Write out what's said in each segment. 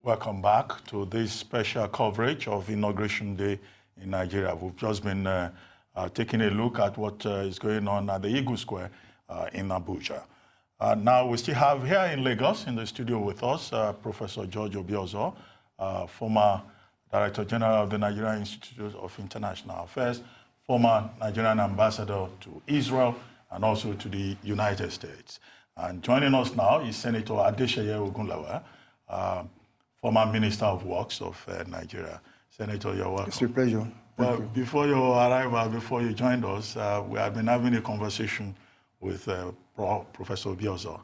Welcome back to this special coverage of Inauguration Day in Nigeria. We've just been taking a look at what is going on at the Eagle Square in Abuja. Now we still have here in Lagos in the studio with us Professor George Obiozor, former Director General of the Nigerian Institute of International Affairs, former Nigerian Ambassador to Israel and also to the United States. And joining us now is Senator Adesheye Ogunlewe, former Minister of Works of Nigeria. Senator, you're welcome. It's a pleasure. Well, before your arrival, before you joined us, we have been having a conversation with Professor Obiozor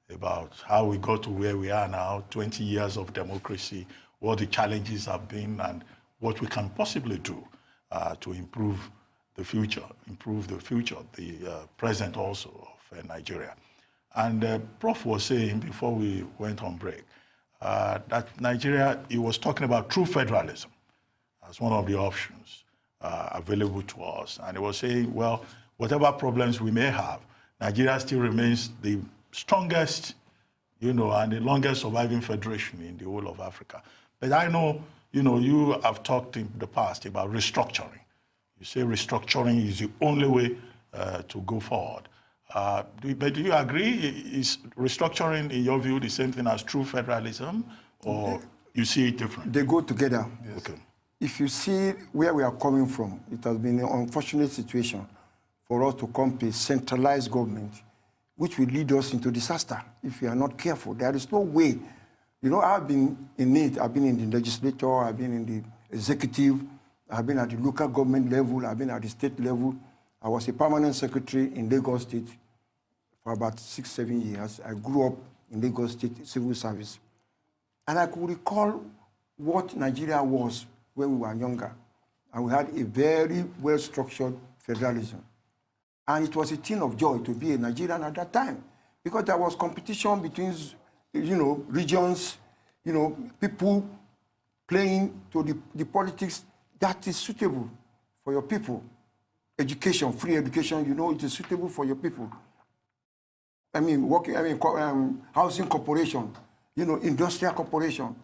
about how we got to where we are now, 20 years of democracy, what the challenges have been, and what we can possibly do to improve the future, the present also of Nigeria. And Prof was saying before we went on break, that Nigeria, he was talking about true federalism as one of the options available to us. And he was saying, well, whatever problems we may have, Nigeria still remains the strongest, and the longest surviving federation in the whole of Africa. But I know, you have talked in the past about restructuring. You say restructuring is the only way to go forward. But do you agree? Is restructuring, in your view, the same thing as true federalism, or you see it different? They go together. Yes. Okay. If you see where we are coming from, it has been an unfortunate situation for us to come to a centralized government, which will lead us into disaster if we are not careful. There is no way. I've been in it. I've been in the legislature. I've been in the executive. I've been at the local government level. I've been at the state level. I was a permanent secretary in Lagos State for about 6-7 years. I grew up in Lagos State Civil Service. And I could recall what Nigeria was when we were younger. And we had a very well-structured federalism. And it was a thing of joy to be a Nigerian at that time, because there was competition between, regions, people playing to the politics that is suitable for your people. Education, free education, it is suitable for your people. Housing corporation, industrial corporation,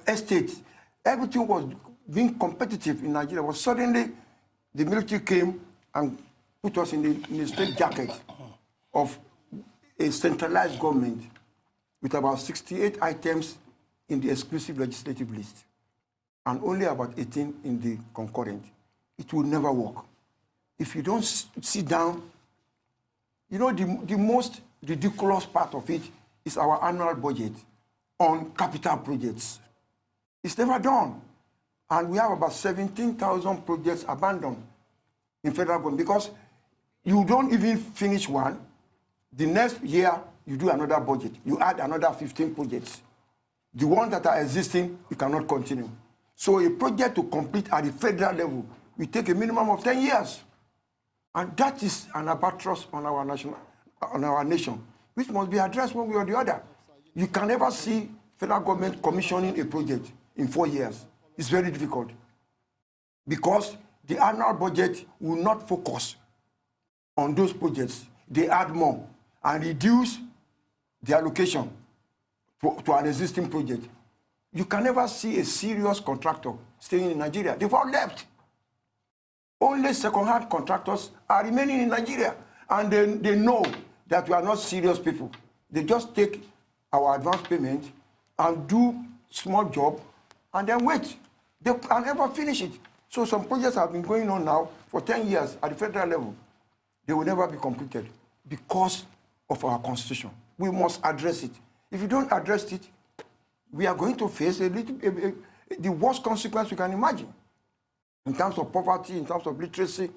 estates. Everything was being competitive in Nigeria. But suddenly, the military came and put us in the straight jacket of a centralized government with about 68 items in the exclusive legislative list and only about 18 in the concurrent. It will never work. If you don't sit down, the most ridiculous part of it is our annual budget on capital projects. It's never done. And we have about 17,000 projects abandoned in federal government because you don't even finish one. The next year, you do another budget. You add another 15 projects. The ones that are existing, you cannot continue. So a project to complete at the federal level will take a minimum of 10 years. And that is an albatross on our nation, which must be addressed one way or the other. You can never see federal government commissioning a project in 4 years. It's very difficult because the annual budget will not focus on those projects. They add more and reduce the allocation to an existing project. You can never see a serious contractor staying in Nigeria. They've all left. Only second-hand contractors are remaining in Nigeria. And they know that we are not serious people. They just take our advance payment and do small job and then wait. They can never finish it. So some projects have been going on now for 10 years at the federal level. They will never be completed because of our constitution. We must address it. If you don't address it, we are going to face the worst consequence we can imagine. In terms of poverty, in terms of literacy.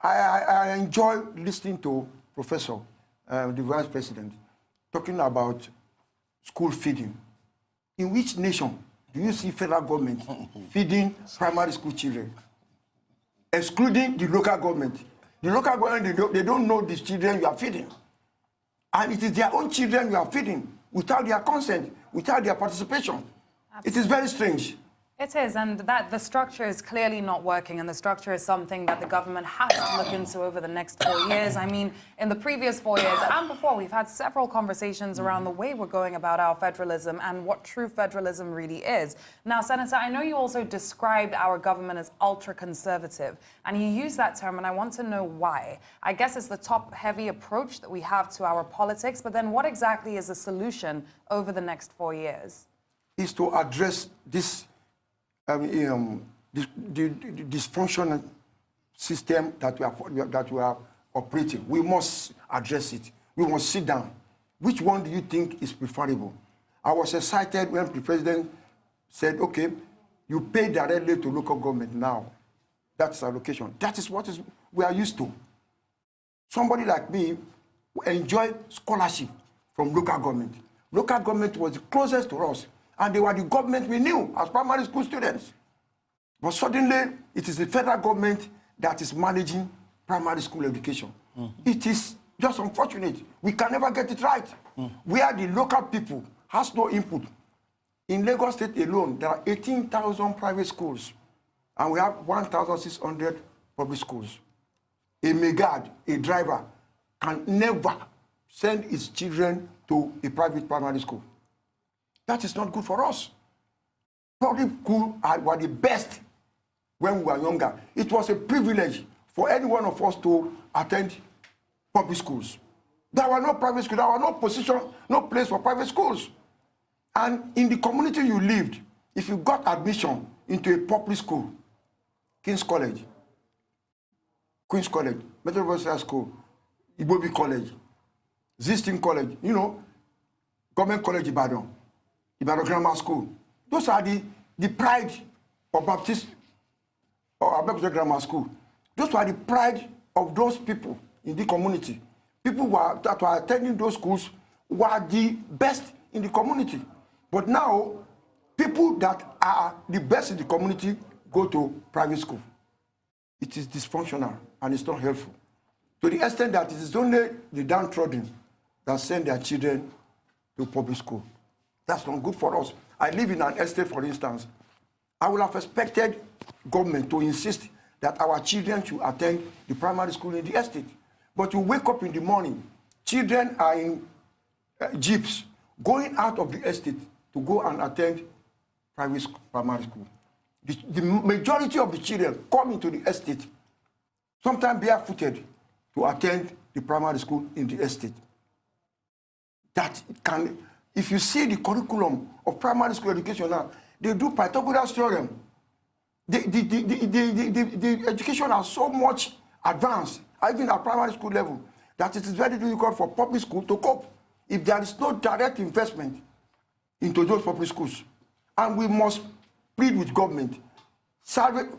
I enjoy listening to Professor the vice president, talking about school feeding. In which nation do you see federal government feeding primary school children, excluding the local government? The local government, they don't know these children you are feeding. And it is their own children you are feeding without their consent, without their participation. Absolutely. It is very strange. It is, and that the structure is clearly not working, and the structure is something that the government has to look into over the next 4 years. I mean, in the previous 4 years and before, we've had several conversations around the way we're going about our federalism and what true federalism really is. Now, Senator, I know you also described our government as ultra-conservative, and you use that term, and I want to know why. I guess it's the top-heavy approach that we have to our politics, but then what exactly is the solution over the next 4 years? Is to address this the dysfunctional system that we are operating. We must address it. We must sit down. Which one do you think is preferable? I was excited when the president said, okay, you pay directly to local government now. That's allocation. That is what we are used to. Somebody like me enjoy scholarship from local government. Local government was the closest to us. And they were the government we knew as primary school students. But suddenly, it is the federal government that is managing primary school education. It is just unfortunate. We can never get it right. Where the local people has no input. In Lagos State alone, there are 18,000 private schools. And we have 1,600 public schools. A megad, a driver, can never send his children to a private primary school. That is not good for us. Public schools were the best when we were younger. It was a privilege for any one of us to attend public schools. There were no private schools. There were no position, no place for private schools. And in the community you lived, if you got admission into a public school, King's College, Queen's College, Metropolitan School, Ibobi College, Zistin College, you know, Government College Ibadan, Ibadan Grammar School. Those are the pride of Baptist or Baptist Grammar School. Those were the pride of those people in the community. People that were attending those schools were the best in the community. But now, people that are the best in the community go to private school. It is dysfunctional and it's not helpful. To the extent that it is only the downtrodden that send their children to public school. That's not good for us. I live in an estate, for instance. I would have expected government to insist that our children should attend the primary school in the estate. But you wake up in the morning, children are in jeeps going out of the estate to go and attend primary school. The majority of the children come into the estate, sometimes barefooted, to attend the primary school in the estate. That can, if you see the curriculum of primary school education now, they do Pythagoras theorem. The education are so much advanced, even at primary school level, that it is very difficult for public school to cope if there is no direct investment into those public schools. And we must plead with government.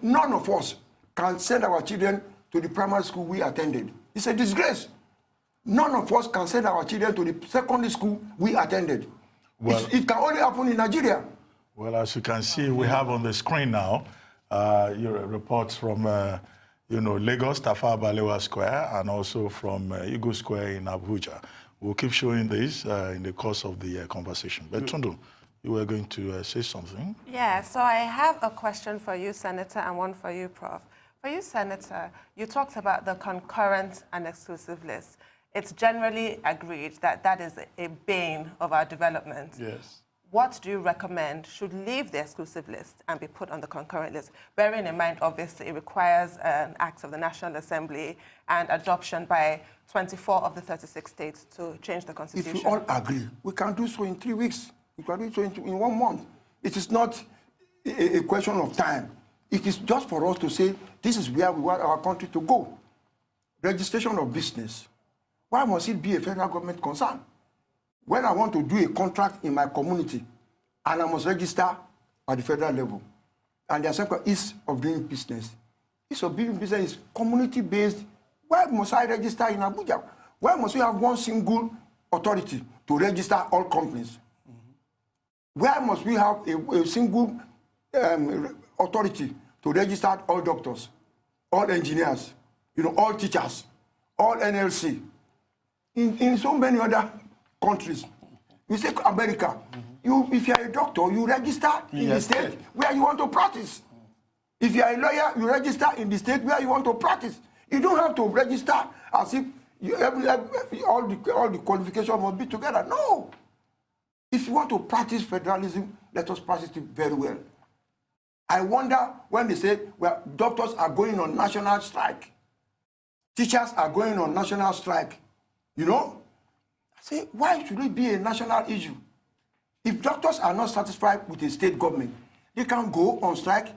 None of us can send our children to the primary school we attended. It's a disgrace. None of us can send our children to the secondary school we attended. Well, it can only happen in Nigeria. Well, as you can see, we have on the screen now your reports from Lagos, Tafawa Balewa Square, and also from Eagle Square in Abuja. We'll keep showing this in the course of the conversation. But Tundu, you were going to say something? Yeah, so I have a question for you, Senator, and one for you, Prof. For you, Senator, you talked about the concurrent and exclusive list. It's generally agreed that that is a bane of our development. Yes. What do you recommend should leave the exclusive list and be put on the concurrent list? Bearing in mind, obviously, it requires an act of the National Assembly and adoption by 24 of the 36 states to change the constitution. If we all agree, we can do so in 3 weeks. We can do so in 1 month. It is not a question of time. It is just for us to say, this is where we want our country to go. Registration of business. Why must it be a federal government concern? When I want to do a contract in my community, and I must register at the federal level, and there's some ease of doing business. Ease of doing business is community-based. Why must I register in Abuja? Why must we have one single authority to register all companies? Why must we have a single authority to register all doctors, all engineers, all teachers, all NLC? In so many other countries, you say America, if you are a doctor, you register in the state where you want to practice. If you are a lawyer, you register in the state where you want to practice. You don't have to register as if all the qualifications must be together. No. If you want to practice federalism, let us practice it very well. I wonder when they say, well, doctors are going on national strike. Teachers are going on national strike. I say, why should it be a national issue? If doctors are not satisfied with the state government, they can go on strike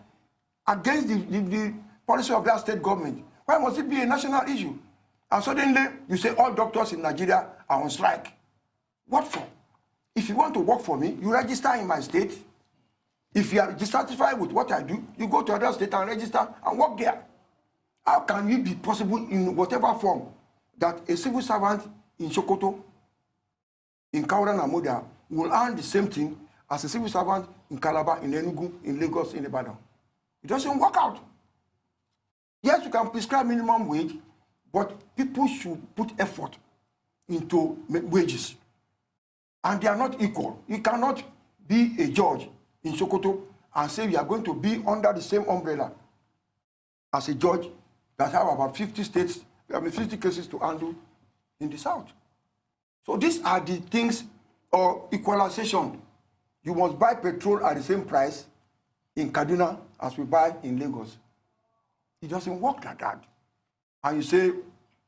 against the policy of that state government. Why must it be a national issue? And suddenly, you say all doctors in Nigeria are on strike. What for? If you want to work for me, you register in my state. If you are dissatisfied with what I do, you go to another state and register and work there. How can it be possible in whatever form that a civil servant in Sokoto, in Kauran and Moda, will earn the same thing as a civil servant in Calabar, in Enugu, in Lagos, in Ibadan? It doesn't work out. Yes, you can prescribe minimum wage, but people should put effort into wages. And they are not equal. You cannot be a judge in Sokoto and say you are going to be under the same umbrella as a judge that have about 50 cases to handle in the South. So these are the things of equalization. You must buy petrol at the same price in Kaduna as we buy in Lagos. It doesn't work like that. And you say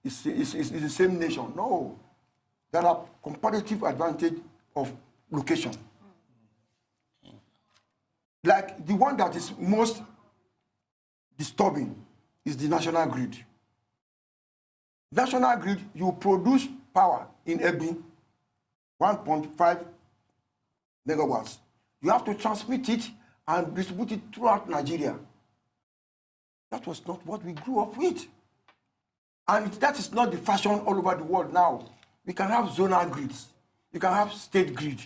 it's the same nation. No. There are comparative advantage of location. Like the one that is most disturbing is the national grid. National grid, you produce power in Ebi, 1.5 megawatts. You have to transmit it and distribute it throughout Nigeria. That was not what we grew up with. And that is not the fashion all over the world now. We can have zonal grids. You can have state grid.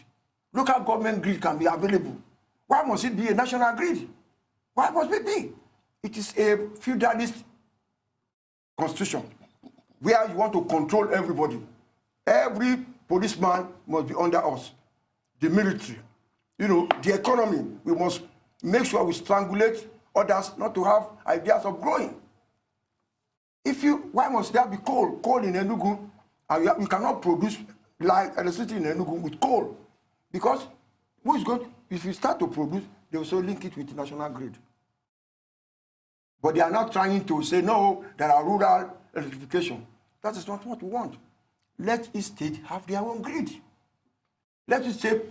Local government grid can be available. Why must it be a national grid? Why must it be? It is a feudalist constitution where you want to control everybody. Every policeman must be under us. The military, the economy. We must make sure we strangulate others not to have ideas of growing. Why must there be coal? Coal in Enugu, and you cannot produce electricity in Enugu with coal. Because if you start to produce, they will also link it with the national grid. But they are not trying to say, no, there are rural electrification. That is not what we want. Let each state have their own grid. Let it say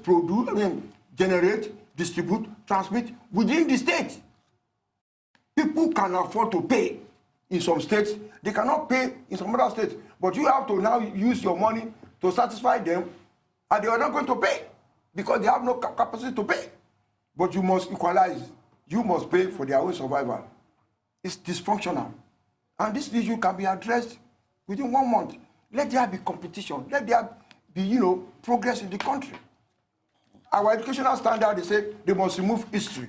generate, distribute, transmit within the state. People can afford to pay in some states. They cannot pay in some other states. But you have to now use your money to satisfy them, and they are not going to pay because they have no capacity to pay. But you must equalize. You must pay for their own survival. It's dysfunctional. And this issue can be addressed within 1 month. Let there be competition. Let there be, progress in the country. Our educational standard, they say they must remove history.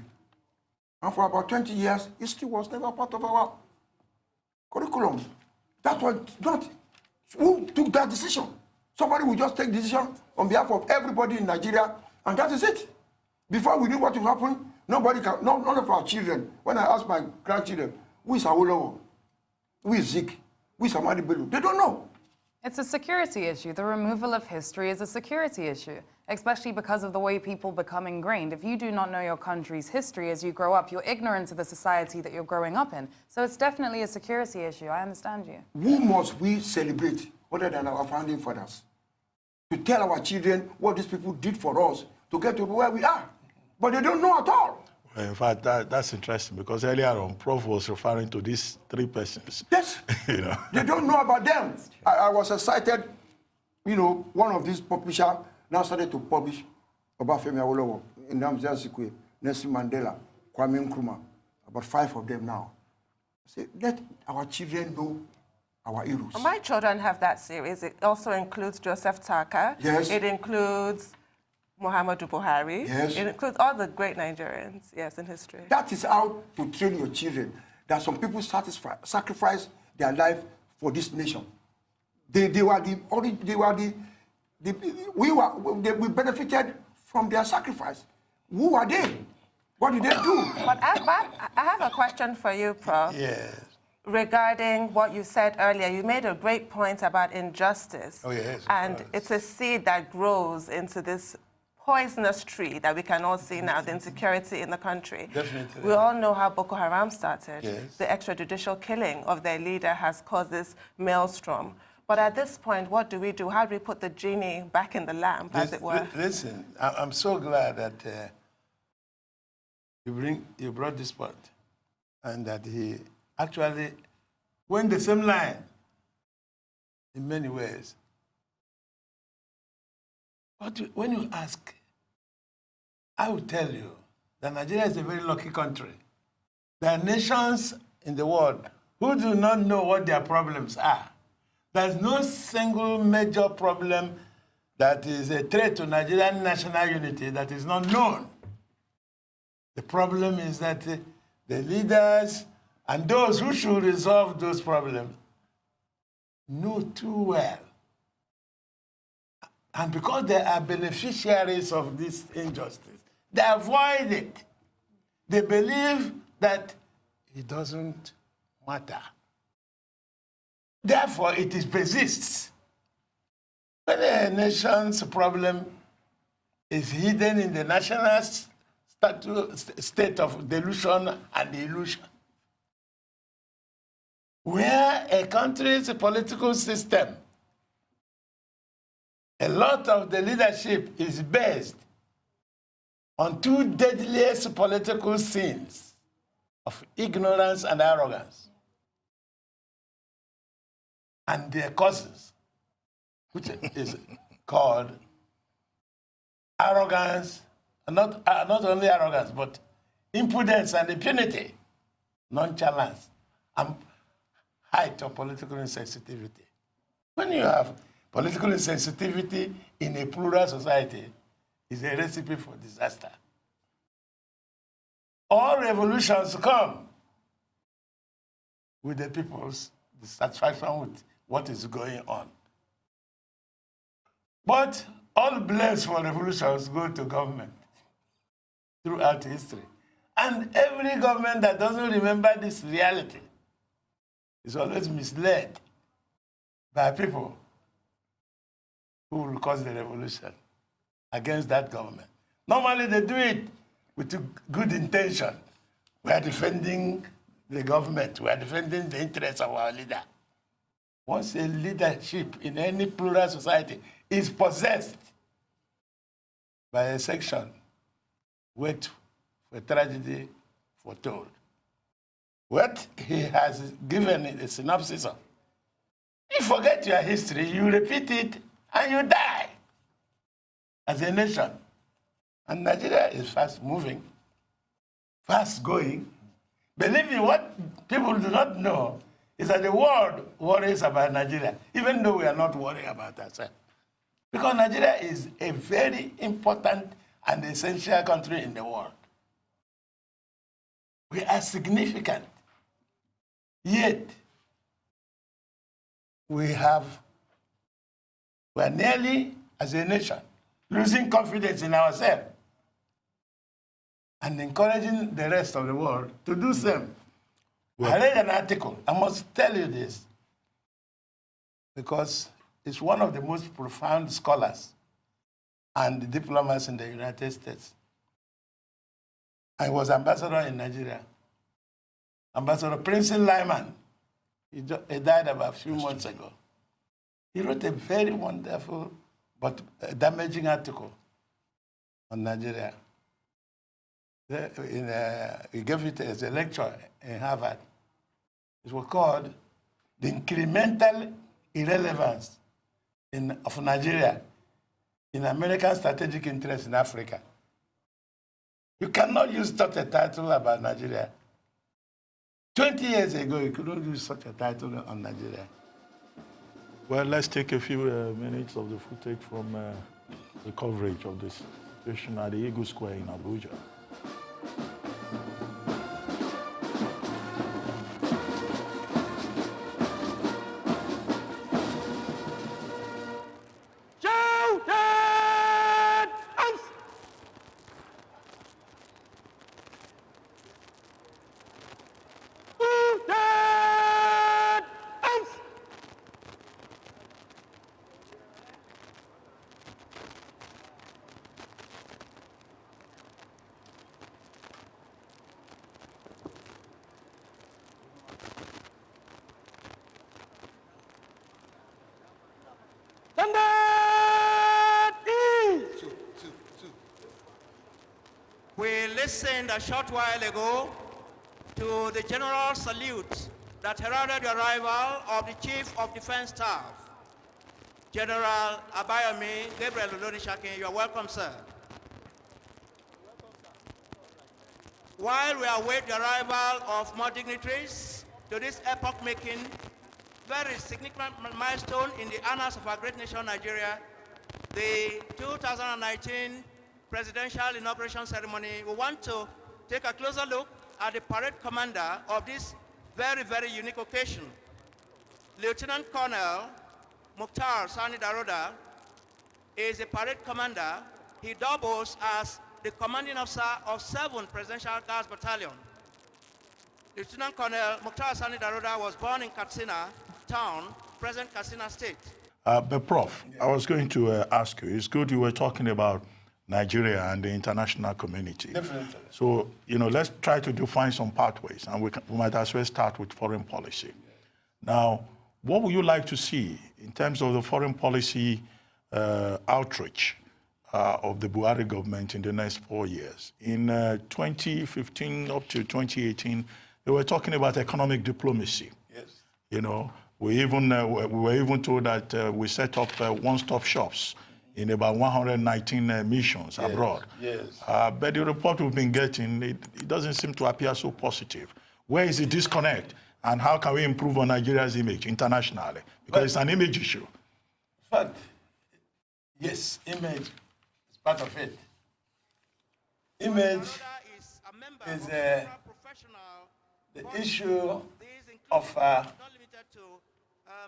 And for about 20 years, history was never part of our curriculum. That was not. Who took that decision? Somebody will just take decision on behalf of everybody in Nigeria, and that is it. Before we knew what will happen, none of our children, when I ask my grandchildren, who is Awolowo? Who is Zik? Who is Amadi Bello? They don't know. It's a security issue. The removal of history is a security issue, especially because of the way people become ingrained. If you do not know your country's history as you grow up, you're ignorant of the society that you're growing up in. So it's definitely a security issue. I understand you. Who must we celebrate other than our founding fathers? To tell our children what these people did for us to get to where we are. But they don't know at all. Well, in fact, that's interesting because earlier on, Prof was referring to these 3 persons. Yes. They don't know about them. I was excited, one of these publishers now started to publish about Femi Awolowo, Nnamdi Azikiwe, Nelson Mandela, Kwame Nkrumah, about 5 of them now. I say, let our children know our heroes. My children have that series. It also includes Joseph Taka. Yes. It includes Muhammadu Buhari. Yes. It includes all the great Nigerians, yes, in history. That is how to train your children. That some people sacrifice their life for this nation. We benefited from their sacrifice. Who are they? What did they do? But I have a question for you, Prof. Yes. Regarding what you said earlier, you made a great point about injustice. Oh, yes, of and course. it's a seed that grows into this poisonous tree that we can all see now, the insecurity in the country. Definitely. We all know how Boko Haram started. Yes. The extrajudicial killing of their leader has caused this maelstrom. But at this point, what do we do? How do we put the genie back in the lamp, as it were? Listen, I'm so glad that you brought this point, and that he actually went the same line in many ways. But when you ask, I will tell you that Nigeria is a very lucky country. There are nations in the world who do not know what their problems are. There's no single major problem that is a threat to Nigerian national unity that is not known. The problem is that the leaders and those who should resolve those problems know too well. And because they are beneficiaries of this injustice, they avoid it. They believe that it doesn't matter. Therefore, it persists. When a nation's problem is hidden in the national state of delusion and illusion, where a country's political system, a lot of the leadership is based on two deadliest political sins of ignorance and arrogance, and their causes, which is called arrogance, not only arrogance, but impudence and impunity, nonchalance, and height of political insensitivity. When you have political insensitivity in a plural society, it's a recipe for disaster. All revolutions come with the people's dissatisfaction with what is going on. But all blames for revolutions go to government throughout history. And every government that doesn't remember this reality is always misled by people who will cause the revolution against that government. Normally they do it with good intention. We are defending the government. We are defending the interests of our leader. Once a leadership in any plural society is possessed by a section, wait for tragedy foretold. What he has given in a synopsis of, you forget your history, you repeat it, and you die as a nation. And Nigeria is fast moving, fast going. Believe me, what people do not know is that the world worries about Nigeria, even though we are not worried about ourselves. Because Nigeria is a very important and essential country in the world. We are significant. Yet, we are nearly, as a nation, losing confidence in ourselves and encouraging the rest of the world to do the same. I read an article. I must tell you this because it's one of the most profound scholars and diplomats in the United States. I was ambassador in Nigeria. Ambassador Prince Lyman, he died about a few months ago. He wrote a very wonderful but damaging article on Nigeria. He gave it as a lecture in Harvard. It was called The Incremental Irrelevance of Nigeria in American Strategic Interest in Africa. You cannot use such a title about Nigeria. 20 years ago, you couldn't use such a title on Nigeria. Well, let's take a few minutes of the footage from the coverage of this situation at the Eagle Square in Abuja. We listened a short while ago to the general salute that heralded the arrival of the Chief of Defense Staff, General Abayomi Gabriel Olonishakin. You are welcome, sir. While we await the arrival of more dignitaries to this epoch-making, very significant milestone in the annals of our great nation, Nigeria, the 2019 presidential inauguration ceremony, we want to take a closer look at the parade commander of this very, very unique occasion. Lieutenant Colonel Mukhtar Sani Daroda is a parade commander. He doubles as the commanding officer of 7 Presidential Guards Battalion. Lieutenant Colonel Mukhtar Sani Daroda was born in Katsina town, present Katsina State. But Prof, I was going to ask you, it's good you were talking about Nigeria and the international community. Definitely. So, let's try to define some pathways, and we might as well start with foreign policy. Now, what would you like to see in terms of the foreign policy outreach of the Buhari government in the next 4 years? In 2015 up to 2018, they were talking about economic diplomacy. Yes. We were even told that we set up one-stop shops in about 119 missions abroad. Yes. But the report we've been getting, it doesn't seem to appear so positive. Where is the disconnect? And how can we improve on Nigeria's image internationally? Because it's an image issue. But, yes, image is part of it. Image is the issue of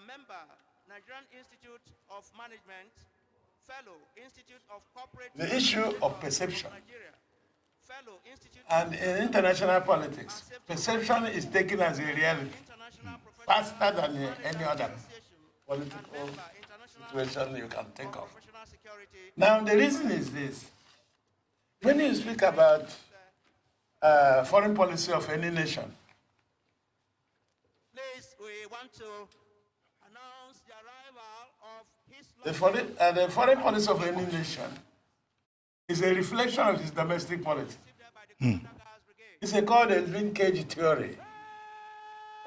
member, Nigerian Institute of Management, fellow, Institute of Corporate... The issue of perception. Nigeria, fellow, Institute and in international politics, perception is taken as a reality, faster than any other political situation you can think of. Now, the reason is this. When you speak about foreign policy of any nation, please, we want to announce the arrival of his... the foreign policy of any nation is a reflection of its domestic policy. It's called a linkage theory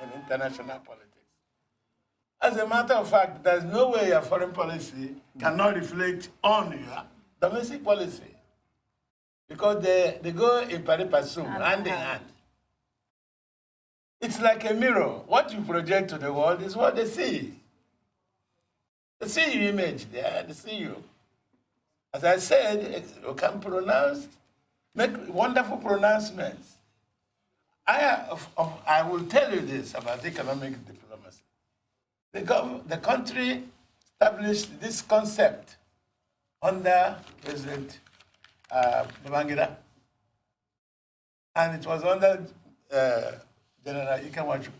in international politics. As a matter of fact, there's no way your foreign policy cannot reflect on your domestic policy, because they go in pari passu, hand in hand. It's like a mirror. What you project to the world is what they see. They see your image there, they see you. As I said, you can make wonderful pronouncements. I will tell you this about economic diplomacy. The country established this concept under President Babangida, and it was under General Ikemwaju.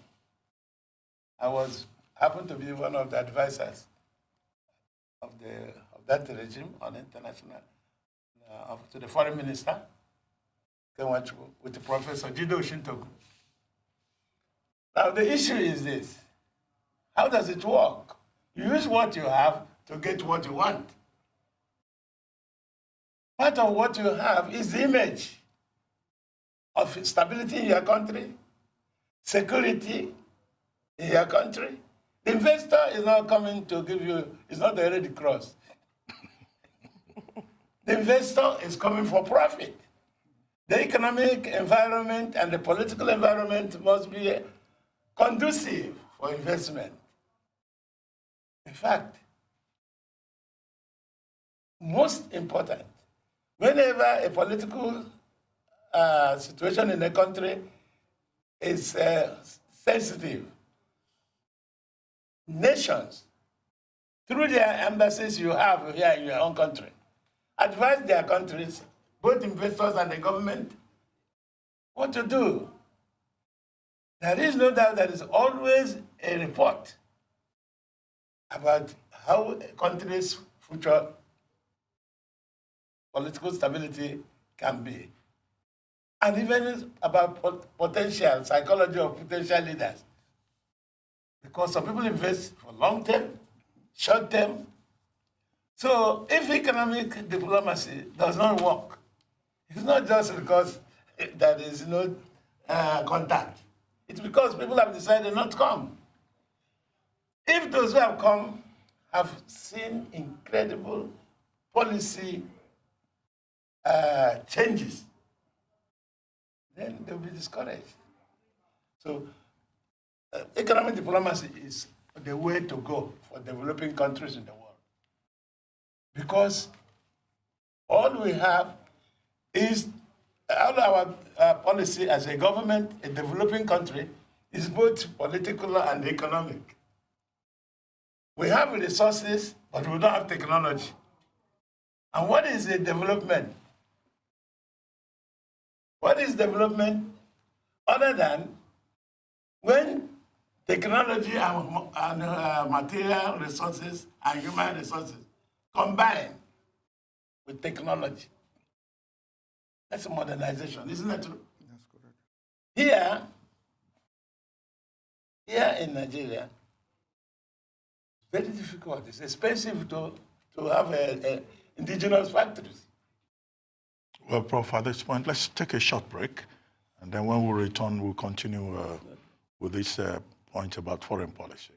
I happened to be one of the advisors of that regime on international, to the foreign minister, Ikemwaju, with the Professor Jido Shintogu. Now the issue is this: how does it work? You use what you have to get what you want. Part of what you have is the image of stability in your country, security in your country. The investor is not coming to give you, it's not the Red Cross. The investor is coming for profit. The economic environment and the political environment must be conducive for investment. In fact, most important, whenever a political situation in a country is sensitive, nations, through their embassies you have here in your own country, advise their countries, both investors and the government, what to do. There is no doubt there is always a report about how a country's future political stability can be. And even about potential, psychology of potential leaders. Because some people invest for long term, short term. So if economic diplomacy does not work, it's not just because there is no contact. It's because people have decided not to come. If those who have come have seen incredible policy changes, then they'll be discouraged. So economic diplomacy is the way to go for developing countries in the world. Because all we have is, all our policy as a government, a developing country, is both political and economic. We have resources, but we don't have technology. And what is a development? What is development other than when technology and material resources and human resources combine with technology? That's modernization, isn't that true? That's correct. Here in Nigeria, it's very difficult. It's expensive to have indigenous factories. Well, Prof, at this point, let's take a short break. And then when we return, we'll continue with this point about foreign policy.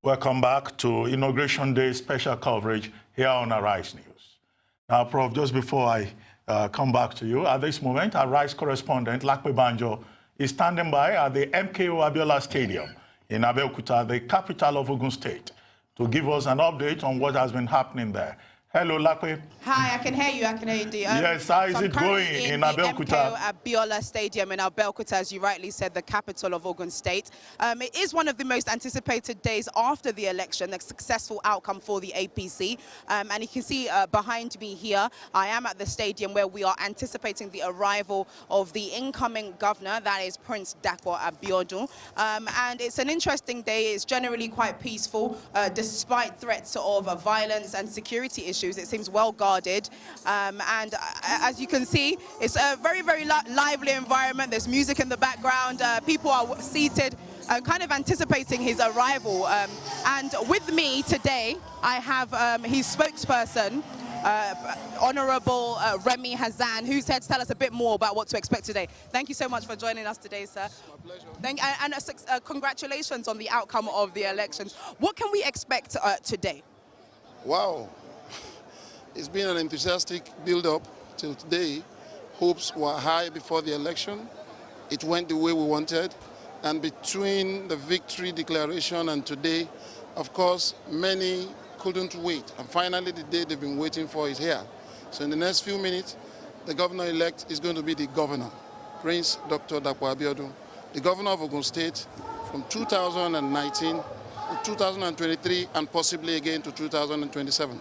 Welcome back to Inauguration Day special coverage here on Arise News. Now, Prof, just before I come back to you, at this moment, Arise correspondent Lakwe Banjo is standing by at the MKO Abiola Stadium in Abeokuta, the capital of Ogun State, to give us an update on what has been happening there. Hello, Lakwe. Hi, I can hear you. Yes, how is it going in Abeokuta? Abiola Stadium in Abeokuta, as you rightly said, the capital of Ogun State. It is one of the most anticipated days after the election, the successful outcome for the APC. And you can see behind me here, I am at the stadium where we are anticipating the arrival of the incoming governor, that is Prince Dapo Abiodun. And it's an interesting day. It's generally quite peaceful, despite threats of violence and security issues. It seems well guarded, and as you can see, it's a very, very lively environment. There's music in the background. People are seated, kind of anticipating his arrival. And with me today, I have his spokesperson, Honorable Remy Hazan, who's here to tell us a bit more about what to expect today. Thank you so much for joining us today, sir. My pleasure. And congratulations on the outcome of the elections. What can we expect today? Wow. It's been an enthusiastic build-up till today. Hopes were high before the election. It went the way we wanted. And between the victory declaration and today, of course, many couldn't wait. And finally, the day they've been waiting for is here. So in the next few minutes, the governor-elect is going to be the governor, Prince Dr. Dapo Abiodun, the governor of Ogun State from 2019 to 2023 and possibly again to 2027.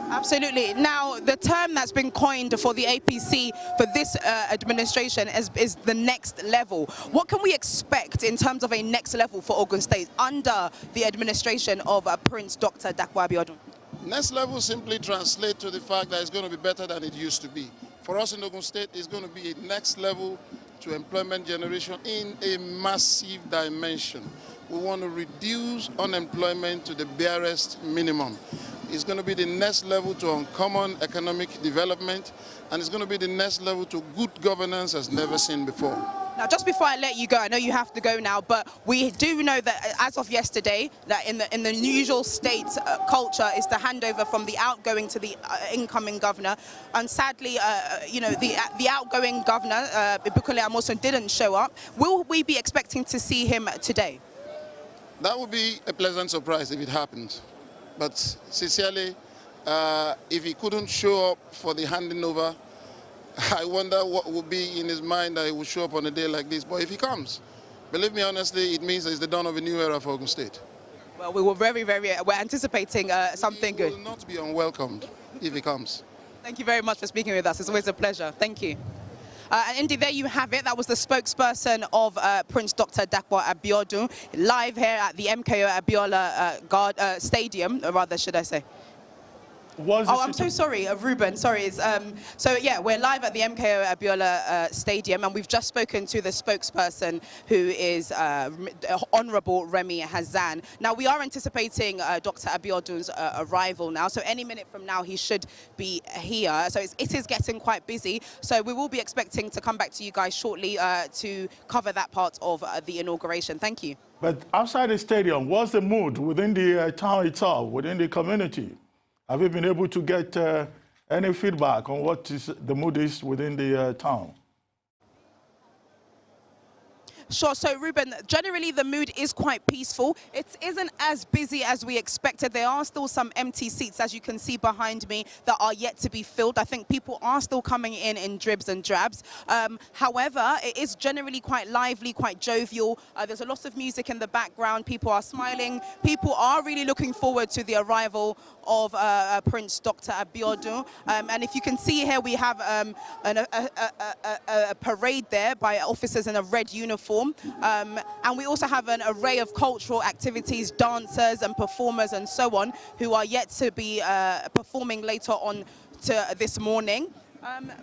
Absolutely. Now, the term that's been coined for the APC for this administration is the next level. What can we expect in terms of a next level for Ogun State under the administration of Prince Dr. Dapo Abiodun? Next level simply translates to the fact that it's going to be better than it used to be. For us in Ogun State, it's going to be a next level to employment generation in a massive dimension. We want to reduce unemployment to the barest minimum. It's going to be the next level to uncommon economic development, and it's going to be the next level to good governance as never seen before. Now, just before I let you go, I know you have to go now, but we do know that as of yesterday, that in the usual state culture is the handover from the outgoing to the incoming governor. And sadly, the outgoing governor, Ogunlewe Amosun, didn't show up. Will we be expecting to see him today? That would be a pleasant surprise if it happens. But sincerely, if he couldn't show up for the handing over, I wonder what would be in his mind that he would show up on a day like this. But if he comes, believe me honestly, it means it's the dawn of a new era for Ogun State. Well, we were we're anticipating something good. He will not be unwelcomed if he comes. Thank you very much for speaking with us. It's always a pleasure. Thank you. And indeed, there you have it. That was the spokesperson of Prince Dr. Dakwa Abiodun, live here at the MKO Abiola Stadium, or rather, should I say. I'm so sorry, Ruben. Sorry. So yeah, we're live at the MKO Abiola Stadium, and we've just spoken to the spokesperson, who is Honourable Remi Hazan. Now, we are anticipating Dr. Abiodun's arrival now, so any minute from now he should be here. So it is getting quite busy. So we will be expecting to come back to you guys shortly to cover that part of the inauguration. Thank you. But outside the stadium, what's the mood within the town itself, within the community? Have you been able to get any feedback on what the mood is within the town? Sure. So, Ruben, generally the mood is quite peaceful. It isn't as busy as we expected. There are still some empty seats, as you can see behind me, that are yet to be filled. I think people are still coming in dribs and drabs. However, it is generally quite lively, quite jovial. There's a lot of music in the background. People are smiling. People are really looking forward to the arrival of Prince Dr. Abiodun. And if you can see here, we have a parade there by officers in a red uniform. And we also have an array of cultural activities, dancers and performers and so on, who are yet to be performing later on this morning.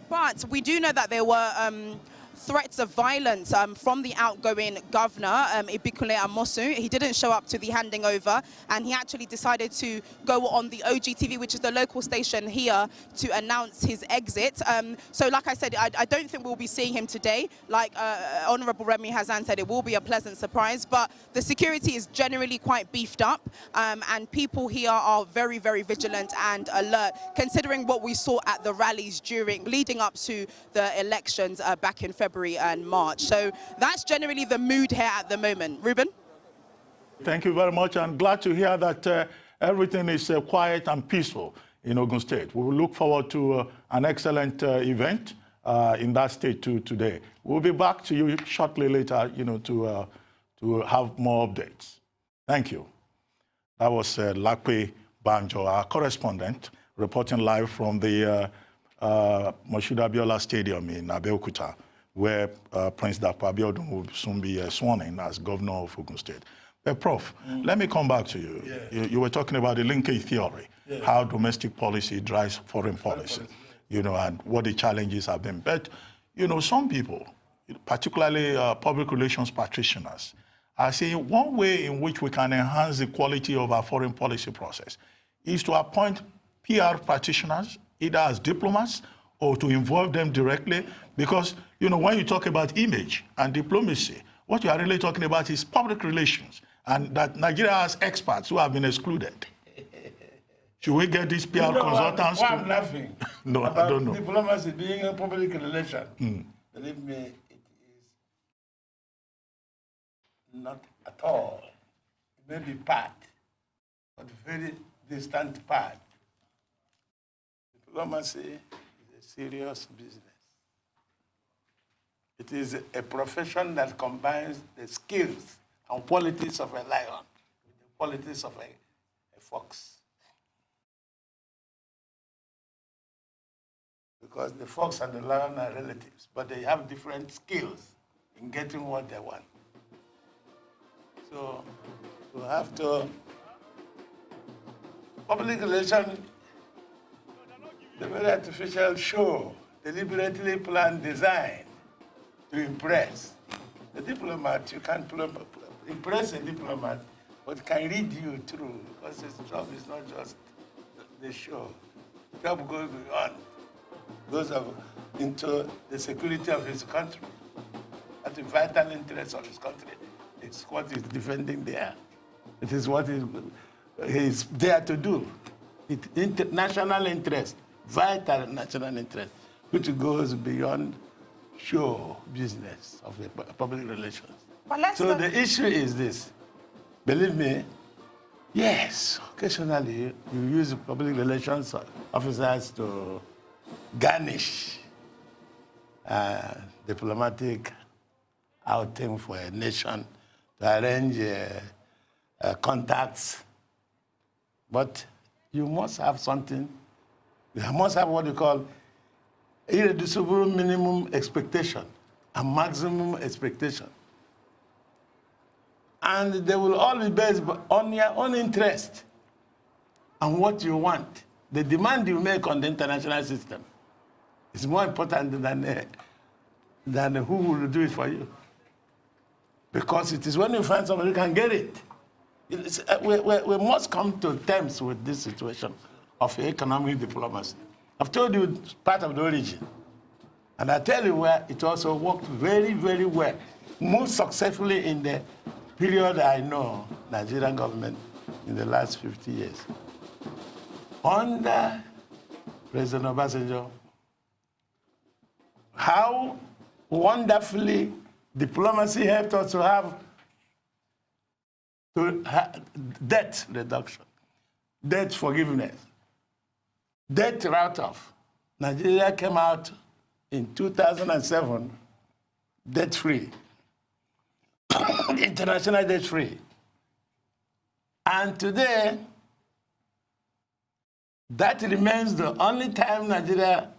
But we do know that there were threats of violence from the outgoing governor, Ogunlewe Amosun. He didn't show up to the handing over, and he actually decided to go on the OGTV, which is the local station here, to announce his exit. So like I said, I don't think we'll be seeing him today. Like Honourable Remi Hazan said, it will be a pleasant surprise, but the security is generally quite beefed up, and people here are very, very vigilant and alert, considering what we saw at the rallies leading up to the elections back in February and March. So that's generally the mood here at the moment. Ruben? Thank you very much. I'm glad to hear that everything is quiet and peaceful in Ogun State. We will look forward to an excellent event in that state today. We'll be back to you shortly later, to have more updates. Thank you. That was Lakwe Banjo, our correspondent, reporting live from the Moshood Abiola Stadium in Abeokuta, where Prince Dakwa Abiodun will soon be sworn in as governor of Ogun State. But Prof, let me come back to you. Yeah. You were talking about the linkage theory, how domestic policy drives foreign policy, and what the challenges have been. But, some people, particularly public relations practitioners, are saying one way in which we can enhance the quality of our foreign policy process is to appoint PR practitioners, either as diplomats or to involve them directly, because, when you talk about image and diplomacy, what you are really talking about is public relations, and that Nigeria has experts who have been excluded. Should we get these PR consultants? Why I'm laughing? No, I don't know. Diplomacy being a public relation. Believe me, it is not at all. It may be part, but very distant part. Diplomacy is a serious business. It is a profession that combines the skills and qualities of a lion with the qualities of a fox. Because the fox and the lion are relatives, but they have different skills in getting what they want. So you have to, public relations, the very artificial show, deliberately planned, designed to impress. The diplomat, you can't impress a diplomat, but can read you through, because his job is not just the show. Job goes beyond, goes into the security of his country. At the vital interest of his country. It's what he's defending there. It is what he's there to do. National interest, vital national interest, which goes beyond show business of the public relations. So the issue is this. Believe me, yes, occasionally you use public relations officers to garnish diplomatic outing for a nation, to arrange contacts. But you must have something. You must have what you call irreducible minimum expectation and maximum expectation. And they will all be based on your own interest and what you want. The demand you make on the international system is more important than who will do it for you. Because it is when you find somebody who can get it. We must come to terms with this situation of economic diplomacy. I've told you it's part of the origin. And I tell you where it also worked very, very well. Most successfully in the period I know Nigerian government in the last 50 years. Under President Obasanjo, how wonderfully diplomacy helped us to have debt reduction, debt forgiveness, debt write-off. Nigeria came out in 2007 debt-free, international debt-free. And today, that remains the only time Nigeria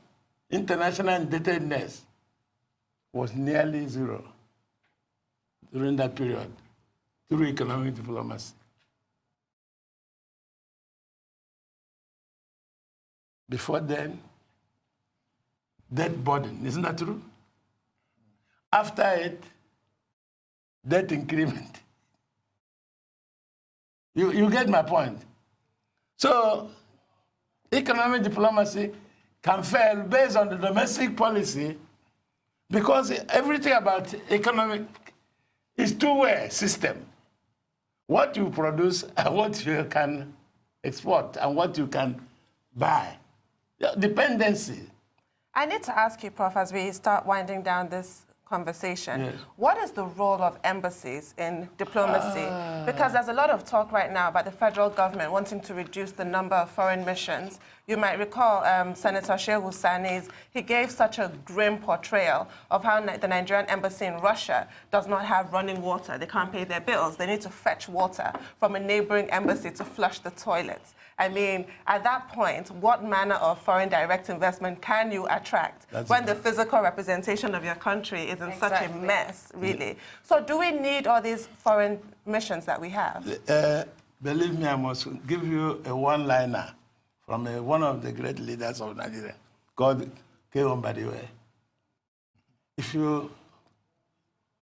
international indebtedness was nearly zero during that period through economic diplomacy. Before then, debt burden, isn't that true? After it, debt increment. You get my point. So, economic diplomacy can fail based on the domestic policy because everything about economic is two-way system. What you produce and what you can export and what you can buy. Dependency. I need to ask you, Prof, as we start winding down this conversation, yes. What is the role of embassies in diplomacy? Because there's a lot of talk right now about the federal government wanting to reduce the number of foreign missions. You might recall Senator Shehu Sani's, he gave such a grim portrayal of how the Nigerian embassy in Russia does not have running water. They can't pay their bills. They need to fetch water from a neighboring embassy to flush the toilets. I mean, at that point, what manner of foreign direct investment can you attract when the physical representation of your country is in such a mess, really? Yeah. So do we need all these foreign missions that we have? Believe me, I must give you a one-liner from one of the great leaders of Nigeria, called K. Ombadiwe. If you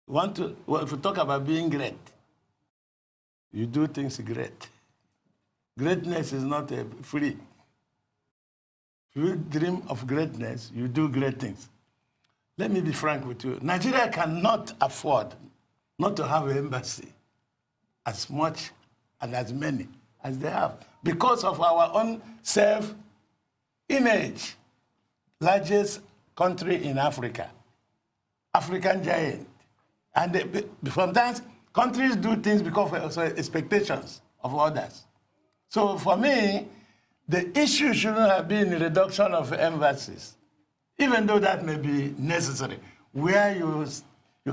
want to, if you talk about being great, you do things great. Greatness is not free. If you dream of greatness, you do great things. Let me be frank with you. Nigeria cannot afford not to have an embassy as much and as many as they have because of our own self-image. Largest country in Africa, African giant. And sometimes countries do things because of expectations of others. So for me, the issue shouldn't have been the reduction of embassies, even though that may be necessary, where you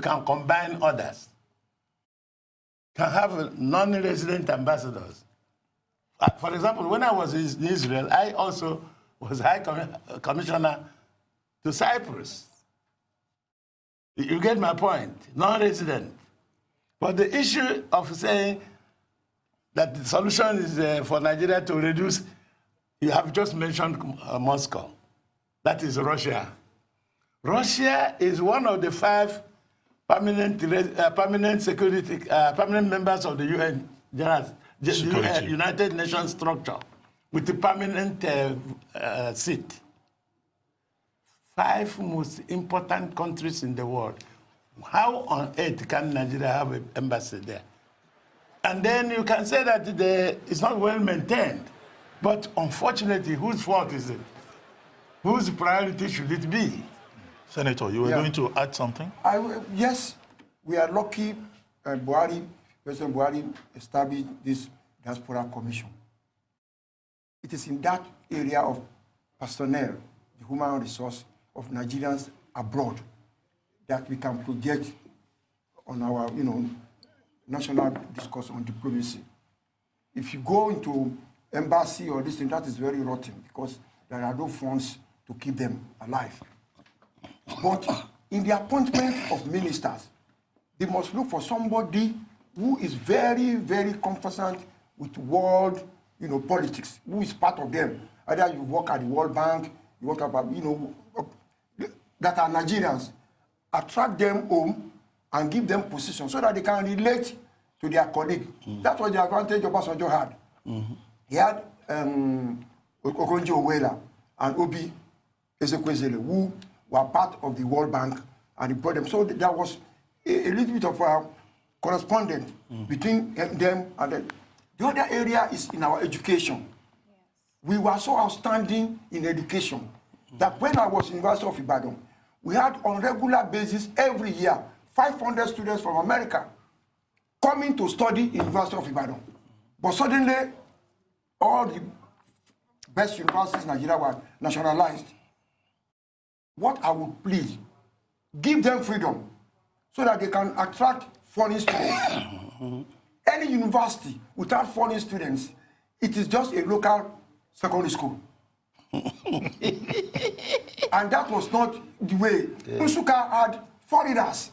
can combine others. Can have non-resident ambassadors. For example, when I was in Israel, I also was High Commissioner to Cyprus. You get my point, non-resident. But the issue of saying that the solution is for Nigeria to reduce, you have just mentioned Moscow. That is Russia. Russia is one of the 5 permanent members of the UN United Nations structure with the permanent seat. 5 most important countries in the world. How on earth can Nigeria have an embassy there? And then you can say that it's not well maintained. But unfortunately, whose fault is it? Whose priority should it be? Senator, you were going to add something? Yes, we are lucky President Buhari established this Diaspora Commission. It is in that area of personnel, the human resource of Nigerians abroad, that we can project on our, national discourse on diplomacy. If you go into embassy or this thing, that is very rotten because there are no funds to keep them alive. But in the appointment of ministers, they must look for somebody who is very, very conversant with world, politics, who is part of them. Either you work at the World Bank, you work at, that are Nigerians. Attract them home and give them position so that they can relate to their colleague. That was the advantage Obasanjo had. He had Ogunlewe and Obiozor Sen, who were part of the World Bank, and he brought them. So there was a little bit of a correspondence between them and them. The other area is in our education. We were so outstanding in education that when I was in University of Ibadan, we had on regular basis every year 500 students from America coming to study in University of Ibadan. But suddenly, all the best universities in Nigeria were nationalized. What I would plead, give them freedom so that they can attract foreign students. Any university without foreign students, it is just a local secondary school. And that was not the way. Nsuka had foreigners.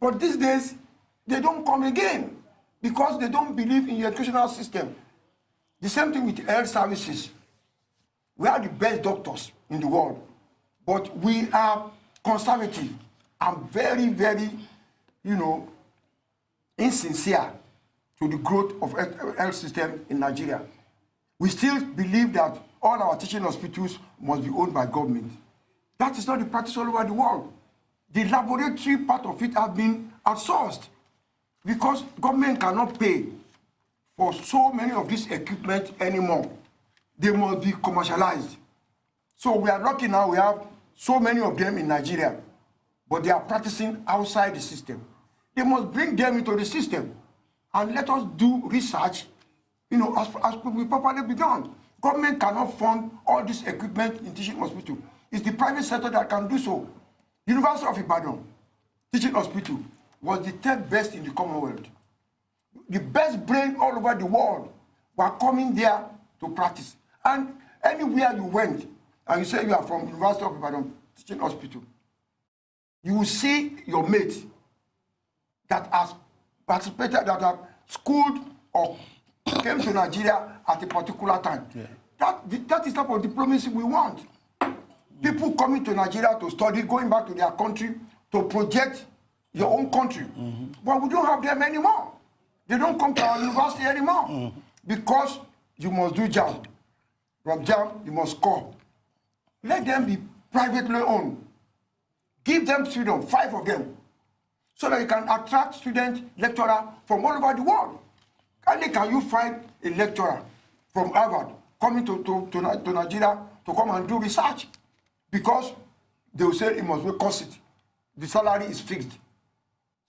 But these days, they don't come again because they don't believe in the educational system. The same thing with health services. We are the best doctors in the world, but we are conservative and very, very, insincere to the growth of health system in Nigeria. We still believe that all our teaching hospitals must be owned by government. That is not the practice all over the world. The laboratory part of it has been outsourced because government cannot pay for so many of this equipment anymore. They must be commercialized. So we are lucky now we have so many of them in Nigeria, but they are practicing outside the system. They must bring them into the system and let us do research, as we properly be done. Government cannot fund all this equipment in teaching hospital. It's the private sector that can do so. University of Ibadan teaching hospital was the 3rd best in the Commonwealth. The best brain all over the world were coming there to practice. And anywhere you went, and you say you are from University of Ibadan teaching hospital, you will see your mates that has participated, that have schooled or came to Nigeria at a particular time. Yeah. That is the type of diplomacy we want. People coming to Nigeria to study, going back to their country to project your own country. But we don't have them anymore. They don't come to our university anymore because you must do JAM. From JAM, you must score. Let them be privately owned. Give them freedom, 5 of them, so that you can attract students, lecturers from all over the world. Only can you find a lecturer from Harvard coming to Nigeria to come and do research, because they will say it must be cost it. The salary is fixed.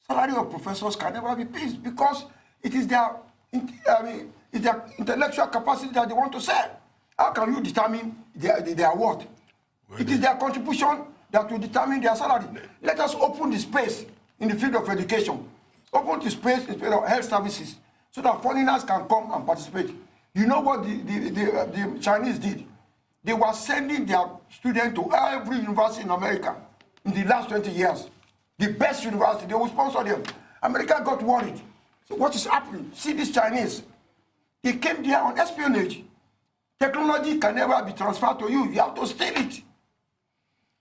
Salary of professors can never be fixed because it is their intellectual capacity that they want to sell. How can you determine their worth? It is their contribution that will determine their salary. Let us open the space in the field of education. Open the space in the field of health services so that foreigners can come and participate. You know what the Chinese did? They were sending their students to every university in America in the last 20 years. The best university, they will sponsor them. America got worried. So what is happening? See these Chinese. They came there on espionage. Technology can never be transferred to you. You have to steal it.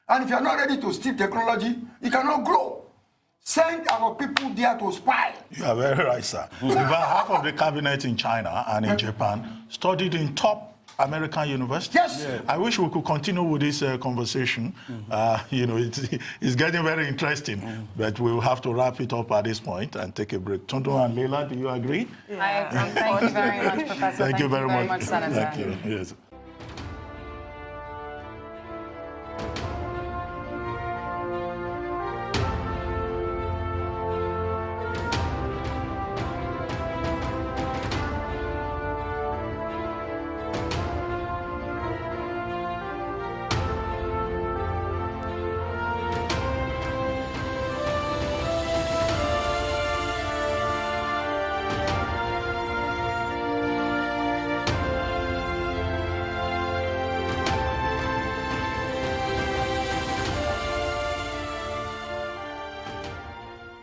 And if you're not ready to steal technology, you cannot grow. Send our people there to spy. You are very right, sir. In fact, half of the cabinet in China and in Japan studied in top American universities. Yes. Yeah. I wish we could continue with this conversation. You know, it's getting very interesting, but we will have to wrap it up at this point and take a break. Tonto and Leila, do you agree? I agree. Thank you very much, Professor. Thank you very much. Senator. Thank you. Yes.